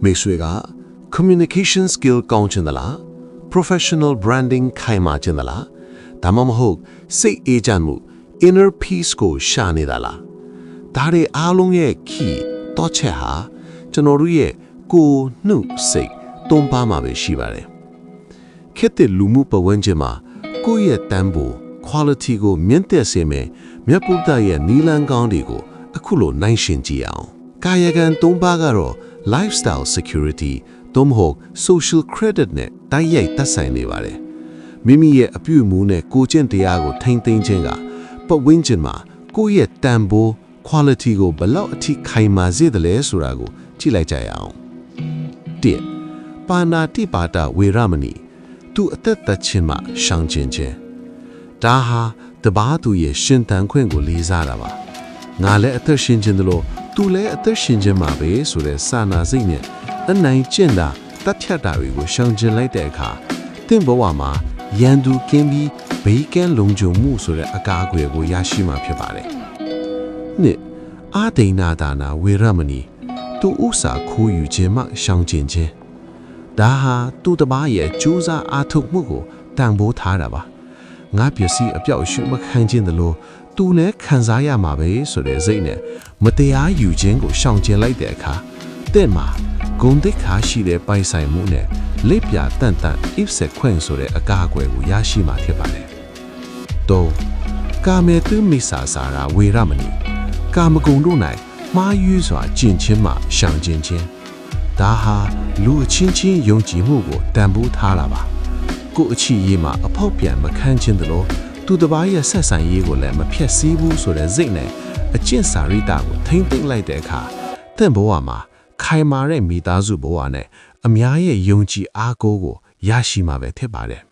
မိတ်ဆွေက communication skill ကောင်းချင်သလား professional branding ခိုင်မာချင်သလားဒါမှမဟုတ်စိတ်အေးချမ်းမှု inner peace ကိုရှာနေတာလားဒါတွေအားလုံးရဲ့ key တော့ချက်ဟာကျွန်တော်တို့ရဲ့ကိုယ်နှုတ်စိတ်သုံးပါးမှာပဲရှိပါတယ်ခေတ်သစ်လူမှုပတ်ဝန်းကျင်မှာကိုယ့်ရဲ့တန်ဖိုး quality ကိုမြင့်တက်စေမယ်မြတ်ဗုဒ္ဓရဲ့နီလန်းကောင်းတွေကိုအခုလိုနိုင်ရှင်ကြည့်အောင်ကာယကံသုံးပါးကတော့ lifestyle security သို့မဟုတ် social credit နဲ့တိုက်ရိုက်သက်ဆိုင်နေပါတယ်မိမိရဲ့အပြုအမူနဲ့ကိုယ်ကျင့်တရားကိုထိန်းသိမ်းခြင်းကပတ်ဝန်းကျင်မှာကိုယ့်ရဲ့တန်ဖိုး quality ကိုဘယ်လောက်အထိခိုင်မာစေသလဲဆိုတာကိုကြည့်လိုက်ကြရအောင်၁ပါဏာတိပါဒဝေရမဏီသူအသက်သက်ချင်းမှရှောင်ကျဉ်ခြင်းဒါဟာတပါးသူရဲ့ရှင်သန်ခွင့်ကိုလေးစားတာပါငါလည်းအသက်ရှင်ခြင်းတို့သူလည်းအသက်ရှင်ခြင်းမှာပဲဆိုတဲ့စာနာစိတ်နဲ့အနိုင်ကျင့်တာတတ်ဖြတ်တာတွေကိုရှောင်ကျဉ်လိုက်တဲ့အခါတင့်ဘဝမှာရန်သူကင်းပြီးဘေးကင်းလုံခြုံမှုဆိုတဲ့အကာအကွယ်ကိုရရှိမှာဖြစ်ပါတယ်နှစ်အာဒိနာဒါနာဝေရမဏီသူဥစ္စာခိုးယူခြင်းမှရှောင်ကျဉ်ခြင်းဒါဟာသူတပားရဲ့ကြိုးစားအားထုတ်မှုကိုတန်ဖိုးထားတာပါငါပစ္စည်းအပြောက်ရှုမခံခြင်းတလို့သူလည်းခံစားရမှာပဲဆိုတဲ့စိတ်နဲ့မတရားယူခြင်းကိုရှောင်ကျဉ်လိုက်တဲ့အခါတဲ့မှာဂုဏ်သိက္ခာရှိတဲ့ပိုင်ဆိုင်မှုနဲ့လက်ပြတန်တန်အစ်ဆက်ခွင့်ဆိုတဲ့အကာအကွယ်ကိုရရှိမှာဖြစ်ပါတယ်။၃ကာမေတုမိစ္ဆာစာရာဝေရမဏီကာမဂုဏ်တို့၌မှားယွင်းစွာကျင့်ခြင်းမှရှောင်ကျဉ်ခြင်းဒါဟာလူအချင်းချင်းယုံကြည်မှုကိုတန်ဖိုးထားတာပါကိုယ်အချစ်ရေးမှာအဖောက်ပြန်မခံခြင်းတလို့သူတစ်ပါးရဲ့ဆက်ဆံရေးကိုလည်းမဖျက်ဆီးဘူးဆိုတဲ့စိတ်နဲ့အကျင့်စာရိတ္တကိုထိမ့်သိမ့်လိုက်တဲ့အခါတင့်ဘဝမှာခိုင်မာတဲ့မိသားစုဘဝနဲ့အများရဲ့ယုံကြည်အားကိုးကိုရရှိမှာပဲဖြစ်ပါတယ်